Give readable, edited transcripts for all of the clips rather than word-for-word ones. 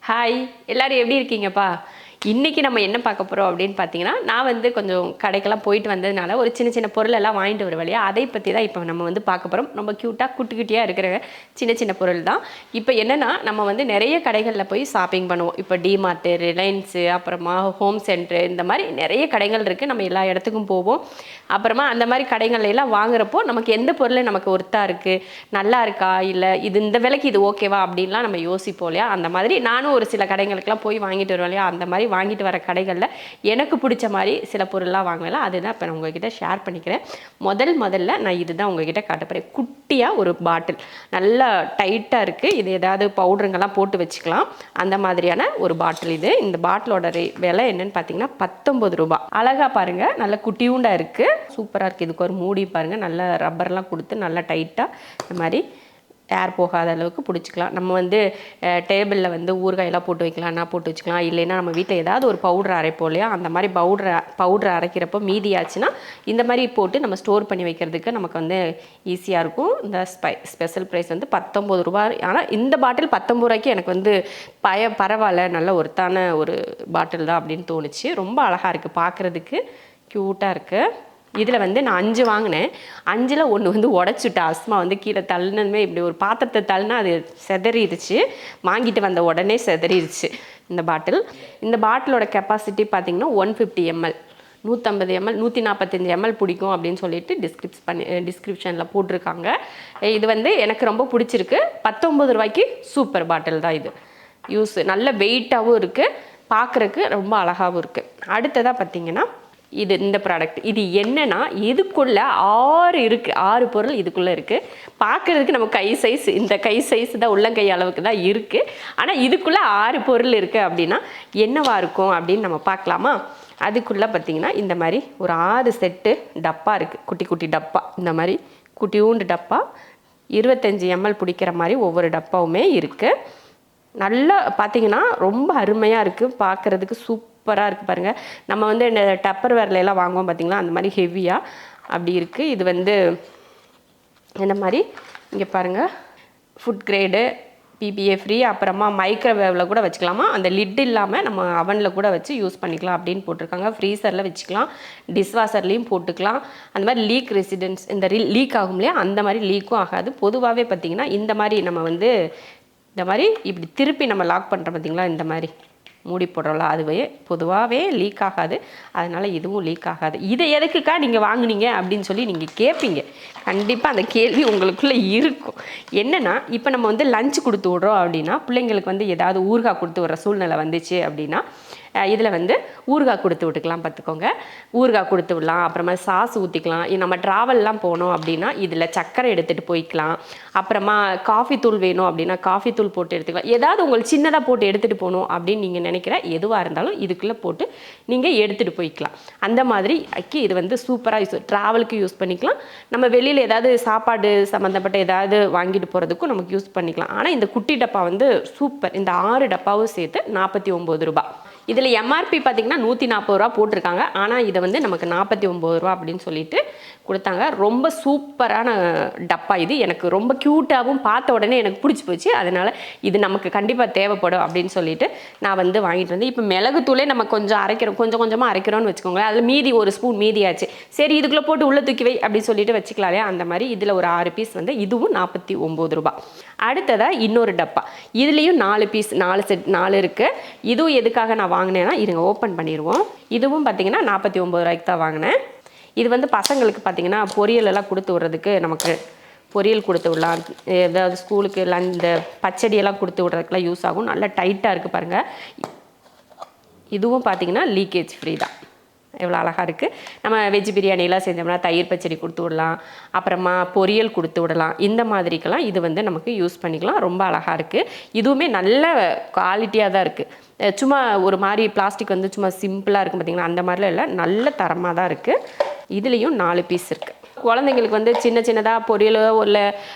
Hi எல்லாரும் எப்படி இருக்கீங்கப்பா? இன்னைக்கு நம்ம என்ன பார்க்க போகிறோம் அப்படின்னு பார்த்தீங்கன்னா, நான் வந்து கொஞ்சம் கடைக்கெல்லாம் போயிட்டு வந்ததுனால ஒரு சின்ன சின்ன பொருளெல்லாம் வாங்கிட்டு வருவேன் இல்லையா, அதை பற்றி தான் இப்போ நம்ம வந்து பார்க்க போகிறோம். ரொம்ப க்யூட்டாக குட்டி குட்டியாக இருக்கிற சின்ன சின்ன பொருள் தான். இப்போ என்னென்னா, நம்ம வந்து நிறைய கடைகளில் போய் ஷாப்பிங் பண்ணுவோம். இப்போ டிமார்ட்டு, ரிலையன்ஸு, அப்புறமா ஹோம் சென்ட்ரு, இந்த மாதிரி நிறைய கடைகள் இருக்குது. நம்ம எல்லா இடத்துக்கும் போவோம். அப்புறமா அந்த மாதிரி கடைகள்ல எல்லாம் வாங்குறப்போ நமக்கு எந்த பொருள் நமக்கு ஒர்த்தாக இருக்குது, நல்லா இருக்கா, இல்லை இது இந்த விலைக்கு இது ஓகேவா அப்படின்லாம் நம்ம யோசிப்போம் இல்லையா. அந்த மாதிரி நானும் ஒரு சில கடைகளுக்கெல்லாம் போய் வாங்கிட்டு வருவேன் இல்லையா. அந்த மாதிரி வாங்கிட்டு வர கடைகளில் எனக்கு பிடிச்ச மாதிரி சில பொருள்லாம் வாங்கலாம். அதுதான் இப்போ நான் உங்ககிட்ட ஷேர் பண்ணிக்கிறேன். முதல்ல நான் இதுதான் உங்ககிட்ட காட்டப்போகிறேன். குட்டியாக ஒரு பாட்டில், நல்லா டைட்டாக இருக்குது. இது ஏதாவது பவுடருங்கெல்லாம் போட்டு வச்சுக்கலாம், அந்த மாதிரியான ஒரு பாட்டில் இது. இந்த பாட்டிலோட விலை என்னன்னு பார்த்தீங்கன்னா 19 ரூபாய். அழகாக பாருங்கள், நல்ல குட்டியூண்டாக இருக்குது, சூப்பராக இருக்குது. இதுக்கு ஒரு மூடி பாருங்கள், நல்ல ரப்பர்லாம் கொடுத்து நல்லா டைட்டாக இந்த மாதிரி ஏர் போகாத அளவுக்கு பிடிச்சிக்கலாம். நம்ம வந்து டேபிளில் வந்து ஊறுகாயெல்லாம் போட்டு வைக்கலாம்னா போட்டு வச்சுக்கலாம். இல்லைன்னா நம்ம வீட்டில் ஏதாவது ஒரு பவுடர் அரைப்போம் இல்லையா, அந்த மாதிரி பவுடர் அரைக்கிறப்போ மீதியாச்சுன்னா இந்த மாதிரி போட்டு நம்ம ஸ்டோர் பண்ணி வைக்கிறதுக்கு நமக்கு வந்து ஈஸியாக இருக்கும். இந்த ஸ்பெஷல் ப்ரைஸ் வந்து 19 ரூபாய். ஆனால் இந்த பாட்டில் 19 ரூபாய்க்கு எனக்கு வந்து பரவாயில்ல, நல்ல ஒருத்தான ஒரு பாட்டில் தான் அப்படின்னு தோணுச்சு. ரொம்ப அழகாக இருக்குது, பார்க்குறதுக்கு க்யூட்டாக இருக்குது. இதில் வந்து நான் 5 வாங்கினேன். 5ல் 1 வந்து உடச்சுட்டா. அஸ்மா வந்து கீழே தள்ளினதுமே இப்படி ஒரு பாத்திரத்தை தள்ளினா அது செதறிடுச்சு. வாங்கிட்டு வந்த உடனே செதறிடுச்சு இந்த பாட்டில். இந்த பாட்டிலோட கெப்பாசிட்டி பார்த்திங்கன்னா 150 ml, 150 ml, 145 ml பிடிக்கும் அப்படின்னு சொல்லிட்டு டிஸ்கிரிப்ஷனில் போட்டிருக்காங்க. இது வந்து எனக்கு ரொம்ப பிடிச்சிருக்கு. 19 ரூபாய்க்கு சூப்பர் பாட்டில் தான் இது. நல்ல வெயிட்டாகவும் இருக்குது, பார்க்குறக்கு ரொம்ப அழகாகவும் இருக்குது. அடுத்ததாக பார்த்திங்கன்னா இந்த ப்ராடக்ட். இது என்னன்னா, இதுக்குள்ளே 6 இருக்குது, 6 பொருள் இதுக்குள்ளே இருக்குது. பார்க்குறதுக்கு நம்ம கை சைஸ், இந்த கை சைஸ் தான், உள்ளங்கை அளவுக்கு தான் இருக்குது. ஆனால் இதுக்குள்ளே 6 பொருள் இருக்குது. அப்படின்னா என்னவா இருக்கும் அப்படின்னு நம்ம பார்க்கலாமா? அதுக்குள்ளே பார்த்திங்கன்னா இந்த மாதிரி ஒரு 6 செட்டு டப்பா இருக்குது, குட்டி குட்டி டப்பா. இந்த மாதிரி குட்டியூண்டு டப்பா, 25 ml பிடிக்கிற மாதிரி ஒவ்வொரு டப்பாவுமே இருக்குது. நல்லா பார்த்திங்கன்னா ரொம்ப அருமையாக இருக்குது, பார்க்குறதுக்கு சூப்பராக இருக்குது பாருங்கள். நம்ம வந்து இந்த டப்பர் வேர்லாம் வாங்குவோம் பார்த்திங்களா, அந்த மாதிரி ஹெவியாக அப்படி இருக்குது. இது வந்து இந்த மாதிரி இங்கே பாருங்கள், ஃபுட் கிரேடு, PPA ஃப்ரீ, அப்புறமா மைக்ரோவேவில் கூட வச்சுக்கலாமா, அந்த லிட் இல்லாமல் நம்ம அவனில் கூட வச்சு யூஸ் பண்ணிக்கலாம் அப்படின்னு போட்டிருக்காங்க. ஃப்ரீசரில் வச்சுக்கலாம், டிஷ்வாஷர்லேயும் போட்டுக்கலாம். அந்த மாதிரி லீக் ரெசிடென்ஸ், இந்த லீக் ஆகும் இல்லையா, அந்த மாதிரி லீக்கும் ஆகாது. பொதுவாகவே பார்த்திங்கன்னா இந்த மாதிரி நம்ம வந்து இந்த மாதிரி இப்படி திருப்பி நம்ம லாக் பண்ணுறோம் பார்த்திங்களா, இந்த மாதிரி மூடி போடுறோம்ல, அதுவே பொதுவாகவே லீக் ஆகாது. அதனால் இதுவும் லீக் ஆகாது. இதை எதுக்குக்கா நீங்கள் வாங்குனீங்க அப்படின்னு சொல்லி நீங்கள் கேட்பீங்க. கண்டிப்பாக அந்த கேள்வி உங்களுக்குள்ளே இருக்கும். என்னென்னா, இப்போ நம்ம வந்து லஞ்ச் கொடுத்து விட்றோம் அப்படின்னா, பிள்ளைங்களுக்கு வந்து ஏதாவது ஊறுகாய் கொடுத்து விட்ற சூழ்நிலை வந்துச்சு அப்படின்னா, இதில் வந்து ஊறுகாய் கொடுத்து விட்டுக்கலாம். பார்த்துக்கோங்க, ஊறுகாய் கொடுத்து விடலாம். அப்புறமா சாஸ் ஊற்றிக்கலாம். நம்ம ட்ராவல்லாம் போனோம் அப்படின்னா இதில் சர்க்கரை எடுத்துகிட்டு போய்க்கலாம். அப்புறமா காஃபி தூள் வேணும் அப்படின்னா காஃபி தூள் போட்டு எடுத்துக்கலாம். ஏதாவது உங்களுக்கு சின்னதாக போட்டு எடுத்துகிட்டு போகணும் அப்படின்னு நீங்கள் நினைக்கிற எதுவாக இருந்தாலும் இதுக்குள்ளே போட்டு நீங்கள் எடுத்துகிட்டு போய்க்கலாம். அந்த மாதிரி இது வந்து சூப்பராக ட்ராவலுக்கு யூஸ் பண்ணிக்கலாம். நம்ம வெளியில் ஏதாவது சாப்பாடு சம்மந்தப்பட்ட ஏதாவது வாங்கிட்டு போகிறதுக்கும் நமக்கு யூஸ் பண்ணிக்கலாம். ஆனால் இந்த குட்டி டப்பா வந்து சூப்பர். இந்த 6 டப்பாவும் சேர்த்து 49 ரூபாய். இதில் எம்ஆர்பி பார்த்திங்கன்னா 140 ரூபா போட்டிருக்காங்க. ஆனால் இதை வந்து நமக்கு 49 ரூபா அப்படின்னு சொல்லிட்டு கொடுத்தாங்க. ரொம்ப சூப்பரான டப்பா இது. எனக்கு ரொம்ப க்யூட்டாகவும் பார்த்த உடனே எனக்கு பிடிச்சி போச்சு. அதனால் இது நமக்கு கண்டிப்பாக தேவைப்படும் அப்படின்னு சொல்லிட்டு நான் வந்து வாங்கிட்டு வந்தேன். இப்போ மிளகுத்தூளே நம்ம கொஞ்சம் அரைக்கிறோம், கொஞ்சம் கொஞ்சமாக அரைக்கிறோன்னு வச்சுக்கோங்களேன். அதில் மீதி ஒரு ஸ்பூன் மீதியாச்சு, சரி இதுக்குள்ளே போட்டு உள்ளே தூக்கி வை அப்படின்னு சொல்லிட்டு வச்சுக்கலாம் இல்லையா. அந்த மாதிரி இதில் ஒரு 6 பீஸ் வந்து இதுவும் 49 ரூபா. அடுத்ததாக இன்னொரு டப்பா, இதுலேயும் 4 பீஸ், 4 செட் 4 இருக்குது. இதுவும் எதுக்காக நான் வாங்கினேன்னா, இருங்க ஓப்பன் பண்ணிடுவோம். இதுவும் பார்த்திங்கன்னா 49 ரூபாய்க்கு தான் வாங்கினேன். இது வந்து பசங்களுக்கு பார்த்திங்கன்னா பொரியலெல்லாம் கொடுத்து விட்றதுக்கு, நமக்கு பொரியல் கொடுத்து விடலாம், ஏதாவது ஸ்கூலுக்கு இந்த பச்சடியெல்லாம் கொடுத்து விட்றதுக்குலாம் யூஸ் ஆகும். நல்லா டைட்டாக இருக்குது பாருங்கள். இதுவும் பார்த்திங்கன்னா லீக்கேஜ் ஃப்ரீ தான். எவ்வளோ அழகாக இருக்குது. நம்ம வெஜ் பிரியாணிலாம் செஞ்சோம்னா தயிர் பச்சடி கொடுத்து விடலாம், அப்புறமா பொரியல் கொடுத்து விடலாம். இந்த மாதிரிக்கெல்லாம் இது வந்து நமக்கு யூஸ் பண்ணிக்கலாம். ரொம்ப அழகாக இருக்குது. இதுவுமே நல்ல குவாலிட்டியாக தான் இருக்குது. சும்மா ஒரு மாதிரி பிளாஸ்டிக் வந்து சும்மா சிம்பிளாக இருக்கும் பார்த்திங்களா, அந்த மாதிரிலாம் இல்லை, நல்ல தரமாக தான் இருக்குது. இதுலேயும் 4 பீஸ் இருக்குது. குழந்தைங்களுக்கு வந்து சின்ன சின்னதாக பொரியலோ இல்லை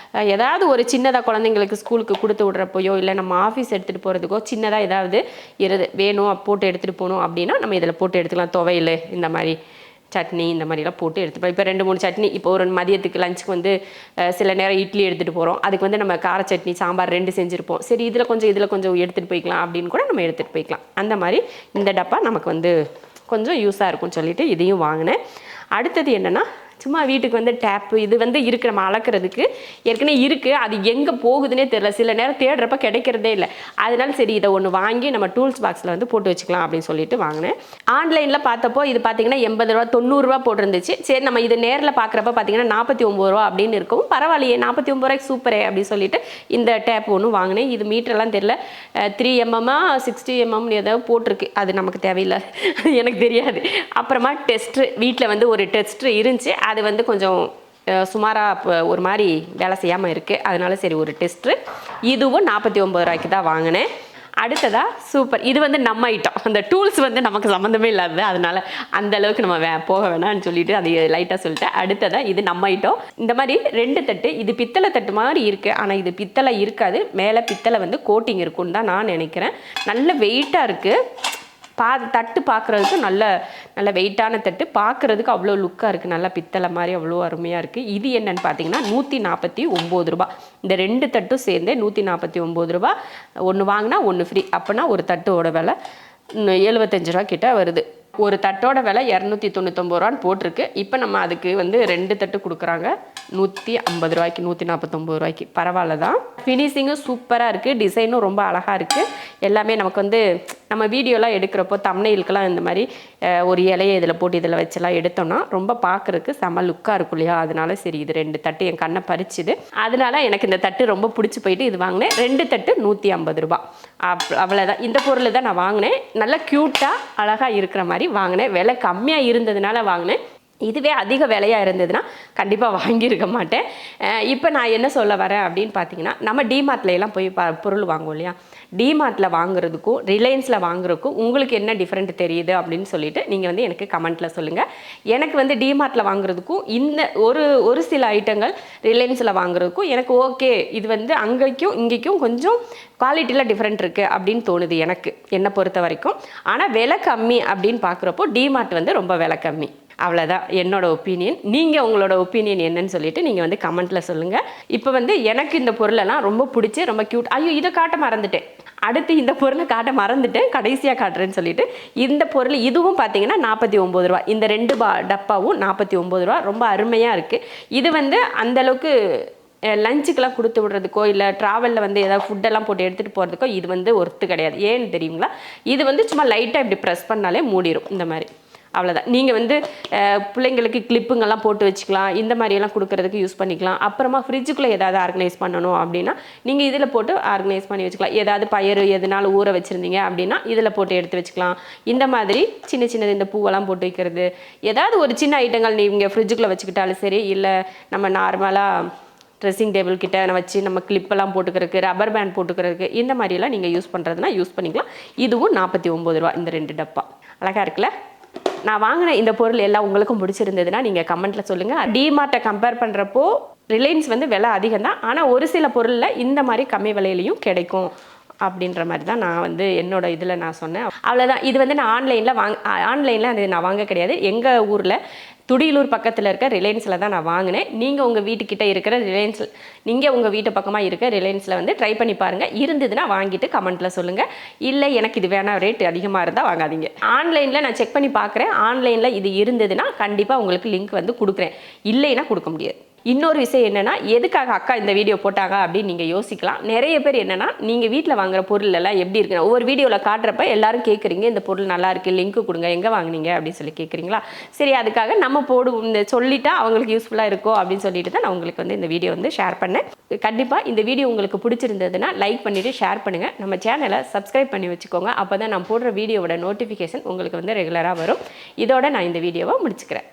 ஏதாவது ஒரு சின்னதாக குழந்தைங்களுக்கு ஸ்கூலுக்கு கொடுத்து விட்றப்போயோ, இல்லை நம்ம ஆஃபீஸ் எடுத்துகிட்டு போகிறதுக்கோ சின்னதாக ஏதாவது வேணும் போட்டு எடுத்துகிட்டு போகணும் அப்படின்னா நம்ம இதில் போட்டு எடுத்துக்கலாம். துவையல், இந்த மாதிரி சட்னி இந்த மாதிரிலாம் போட்டு எடுத்துப்போம். இப்போ 2-3 சட்னி, இப்போ ஒரு மதியத்துக்கு லஞ்சுக்கு வந்து சில நேரம் இட்லி எடுத்துகிட்டு போகிறோம், அதுக்கு வந்து நம்ம கார சட்னி சாம்பார் 2 செஞ்சுருப்போம். சரி இதில் கொஞ்சம் எடுத்துகிட்டு போய்க்கலாம் அப்படின்னு கூட நம்ம எடுத்துகிட்டு போய்க்கலாம். அந்த மாதிரி இந்த டப்பா நமக்கு வந்து கொஞ்சம் யூஸாக இருக்கும்னு சொல்லிட்டு இதையும் வாங்கினேன். அடுத்தது என்னென்னா, சும்மா வீட்டுக்கு வந்து டேப்பு இது வந்து இருக்குது, நம்ம அளக்கிறதுக்கு ஏற்கனவே இருக்குது, அது எங்கே போகுதுன்னே தெரியல, சில நேரம் தேடுறப்ப கிடைக்கிறதே இல்லை. அதனால சரி இதை ஒன்று வாங்கி நம்ம டூல்ஸ் பாக்ஸில் வந்து போட்டு வச்சுக்கலாம் அப்படின்னு சொல்லிட்டு வாங்கினேன். ஆன்லைனில் பார்த்தப்போ இது பார்த்தீங்கன்னா 80 ரூபா 90 ரூபா போட்டிருந்துச்சு. சரி நம்ம இது நேரில் பார்க்குறப்ப பார்த்தீங்கன்னா 49 ரூபா அப்படின்னு இருக்கும். பரவாயில்லையே 49 ரூபாய்க்கு சூப்பரே அப்படின்னு சொல்லிட்டு இந்த டேப் ஒன்று வாங்கினேன். இது மீட்டரெல்லாம் தெரியல, 3mm 60mm ஏதாவது போட்டிருக்கு, அது நமக்கு தேவையில்லை, எனக்கு தெரியாது. அப்புறமா டெஸ்ட்ரு, வீட்டில் வந்து ஒரு டெஸ்ட்ரு இருந்துச்சு, அது வந்து கொஞ்சம் சுமாராக ஒரு மாதிரி வேலை செய்யாமல் இருக்குது. அதனால சரி ஒரு டெஸ்ட்ரு, இதுவும் 49 ரூபாய்க்கு தான் வாங்கினேன். அடுத்ததா சூப்பர், இது வந்து நம்ம ஐட்டம், அந்த டூல்ஸ் வந்து நமக்கு சம்மந்தமே இல்லாது, அதனால அந்த அளவுக்கு நம்ம போக வேணாம்னு சொல்லிட்டு அதை லைட்டாக சொல்லிட்டேன். அடுத்ததாக இது நம்ம ஐட்டம், இந்த மாதிரி 2 தட்டு, இது பித்தளை தட்டு மாதிரி இருக்குது, ஆனால் இது பித்தளை இருக்காது, மேலே பித்தளை வந்து கோட்டிங் இருக்குன்னு தான் நான் நினைக்கிறேன். நல்ல வெயிட்டாக இருக்குது, தட்டு பார்க்குறதுக்கு நல்ல வெயிட்டான தட்டு, பார்க்குறதுக்கு அவ்வளோ லுக்காக இருக்குது, நல்லா பித்தளை மாதிரி அவ்வளோ அருமையாக இருக்குது. இது என்னென்னு பார்த்தீங்கன்னா 149 ரூபா. இந்த 2 தட்டும் சேர்ந்து 149 ரூபா. ஒன்று வாங்கினா ஒன்று ஃப்ரீ, அப்போனா ஒரு தட்டோட விலை 75 ரூபா கிட்ட வருது. ஒரு தட்டோட விலை 299 ரூபான்னு போட்டிருக்கு. இப்போ நம்ம அதுக்கு வந்து 2 தட்டு கொடுக்குறாங்க 150 ரூபாய்க்கு, 149 ரூபாய்க்கு. பரவாயில்ல தான், ஃபினிஷிங்கும் சூப்பராக இருக்குது, டிசைனும் ரொம்ப அழகாக இருக்குது. எல்லாமே நமக்கு வந்து நம்ம வீடியோலாம் எடுக்கிறப்போ தம்ப்நெயிலுக்கெல்லாம் இந்த மாதிரி ஒரு இலையை இதில் போட்டு இதில் வச்செல்லாம் எடுத்தோம்னா ரொம்ப பார்க்குறதுக்கு செம லுக்காக இருக்கும் இல்லையா? அதனால சரி இது 2 தட்டு என் கண்ணை பறிச்சுது, அதனால எனக்கு இந்த தட்டு ரொம்ப பிடிச்சி போயிட்டு இது வாங்கினேன். 2 தட்டு 150 ரூபா. அவ்வளோதான், இந்த பொருள் தான் நான் வாங்கினேன். நல்லா க்யூட்டாக அழகாக இருக்கிற மாதிரி வாங்கினேன். விலை கம்மியாக இருந்ததுனால வாங்கினேன். இதுவே அதிக விலையாக இருந்ததுன்னா கண்டிப்பாக வாங்கியிருக்க மாட்டேன். இப்போ நான் என்ன சொல்ல வரேன் அப்படின்னு பார்த்தீங்கன்னா, நம்ம டிமார்ட்லாம் போய் பொருள் வாங்குவோம் இல்லையா? டிமார்ட்டில் வாங்குறதுக்கும் ரிலையன்ஸில் வாங்குறதுக்கும் உங்களுக்கு என்ன டிஃப்ரெண்ட் தெரியுது அப்படின்னு சொல்லிட்டு நீங்கள் வந்து எனக்கு கமெண்ட்டில் சொல்லுங்கள். எனக்கு வந்து டிமார்ட்டில் வாங்குறதுக்கும் இந்த ஒரு சில ஐட்டங்கள் ரிலையன்ஸில் வாங்குறதுக்கும் எனக்கு ஓகே, இது வந்து அங்கேக்கும் இங்கேக்கும் கொஞ்சம் குவாலிட்டியில் டிஃப்ரெண்ட் இருக்குது அப்படின்னு தோணுது எனக்கு, என்னை பொறுத்த வரைக்கும். ஆனால் விலை கம்மி அப்படின்னு பார்க்குறப்போ டிமார்ட் வந்து ரொம்ப விலை கம்மி. அவ்வளோதான் என்னோட ஒப்பீனியன். நீங்கள் உங்களோட ஒப்பீனியன் என்னன்னு சொல்லிட்டு நீங்கள் வந்து கமெண்ட்டில் சொல்லுங்கள். இப்போ வந்து எனக்கு இந்த பொருளெல்லாம் ரொம்ப பிடிச்சி ரொம்ப க்யூட். ஐயோ இதை காட்ட மறந்துட்டேன், அடுத்து இந்த பொருளை காட்ட மறந்துட்டேன், கடைசியாக காட்டுறேன்னு சொல்லிட்டு இந்த பொருள் இதுவும் பார்த்தீங்கன்னா 49 ரூபா. இந்த 2 டப்பாவும் 49 ரூபா. ரொம்ப அருமையாக இருக்குது. இது வந்து அந்தளவுக்கு லஞ்சுக்கெல்லாம் கொடுத்து விடுறதுக்கோ இல்லை ட்ராவலில் வந்து ஏதாவது ஃபுட்டெல்லாம் போட்டு எடுத்துகிட்டு போகிறதுக்கோ இது வந்து ஒர்த்து கிடையாது. ஏன்னு தெரியுங்களா? இது வந்து சும்மா லைட்டாக இப்படி ப்ரெஸ் பண்ணாலே மூடிடும் இந்த மாதிரி, அவ்வளோதான். நீங்கள் வந்து பிள்ளைங்களுக்கு கிளிப்புங்கெல்லாம் போட்டு வச்சுக்கலாம், இந்த மாதிரியெல்லாம் கொடுக்கறதுக்கு யூஸ் பண்ணிக்கலாம். அப்புறமா ஃப்ரிட்ஜுக்குள்ளே ஏதாவது ஆர்கனைஸ் பண்ணணும் அப்படின்னா நீங்கள் இதில் போட்டு ஆர்கனைஸ் பண்ணி வச்சுக்கலாம். ஏதாவது பயிறு எதுனாலும் ஊற வச்சுருந்தீங்க அப்படின்னா இதில் போட்டு எடுத்து வச்சுக்கலாம். இந்த மாதிரி சின்ன சின்னது இந்த பூவெல்லாம் போட்டு வைக்கிறது, ஏதாவது ஒரு சின்ன ஐட்டங்கள் நீங்கள் ஃப்ரிட்ஜுக்குள்ளே வச்சுக்கிட்டாலும் சரி, இல்லை நம்ம நார்மலாக ட்ரெஸ்ஸிங் டேபிள் கிட்ட வச்சு நம்ம கிளிப்பெல்லாம் போட்டுக்கிறதுக்கு, ரப்பர் பேண்ட் போட்டுக்கிறதுக்கு, இந்த மாதிரியெல்லாம் நீங்கள் யூஸ் பண்ணுறதுனா யூஸ் பண்ணிக்கலாம். இதுவும் 49 ரூபா. இந்த 2 டப்பா அழகாக இருக்குல்ல? நான் வாங்கின இந்த பொருள் எல்லாம் உங்களுக்கும் பிடிச்சிருந்ததுன்னா நீங்கள் கமெண்ட்டில் சொல்லுங்கள். டிமார்ட்டை கம்பேர் பண்ணுறப்போ ரிலையன்ஸ் வந்து விலை அதிகம் தான், ஆனால் ஒரு சில பொருளில் இந்த மாதிரி கம்மி விலையிலையும் கிடைக்கும் அப்படின்ற மாதிரி தான் நான் வந்து என்னோட இதில் நான் சொன்னேன். அவ்வளோதான். இது வந்து நான் ஆன்லைனில் அது நான் வாங்க கிடையாது. எங்கள் ஊரில் துடியலூர் பக்கத்தில் இருக்க ரிலையன்ஸில் தான் நான் வாங்கினேன். நீங்கள் உங்கள் வீட்டுக்கிட்ட இருக்கிற ரிலையன்ஸில், நீங்கள் உங்கள் வீட்டு பக்கமாக இருக்க ரிலையன்ஸில் வந்து ட்ரை பண்ணி பாருங்கள். இருந்ததுன்னா வாங்கிட்டு கமெண்ட்டில் சொல்லுங்கள். இல்லை எனக்கு இது வேணாம், ரேட் அதிகமாக இருந்தால் வாங்காதீங்க. ஆன்லைனில் நான் செக் பண்ணி பார்க்குறேன், ஆன்லைனில் இது இருந்ததுன்னா கண்டிப்பாக உங்களுக்கு லிங்க் வந்து கொடுக்குறேன், இல்லைன்னா கொடுக்க முடியாது. இன்னொரு விஷயம் என்னென்னா, எதுக்காக அக்கா இந்த வீடியோ போட்டாங்க அப்படின்னு நீங்கள் யோசிக்கலாம். நிறைய பேர் என்னென்னா, நீங்கள் வீட்டில் வாங்குற பொருள் எல்லாம் எப்படி இருக்குன்னு ஒவ்வொரு வீடியோவில் காட்டுறப்ப எல்லாரும் கேட்குறீங்க, இந்த பொருள் நல்லா இருக்குது, லிங்க் கொடுங்க, எங்கே வாங்கினீங்க அப்படின்னு சொல்லி கேட்குறீங்களா? சரி, அதுக்காக நம்ம இந்த சொல்லிட்டா அவங்களுக்கு யூஸ்ஃபுல்லாக இருக்கும் அப்படின்னு சொல்லிட்டு தான் நான் உங்களுக்கு வந்து இந்த வீடியோ வந்து ஷேர் பண்ணேன். கண்டிப்பாக இந்த வீடியோ உங்களுக்கு பிடிச்சிருந்ததுன்னா லைக் பண்ணிவிட்டு ஷேர் பண்ணுங்கள். நம்ம சேனலை சப்ஸ்கிரைப் பண்ணி வச்சுக்கோங்க. அப்போ தான் நான் போடுற வீடியோவோட நோட்டிஃபிகேஷன் உங்களுக்கு வந்து ரெகுலராக வரும். இதோட நான் இந்த வீடியோவை முடிச்சுக்கிறேன்.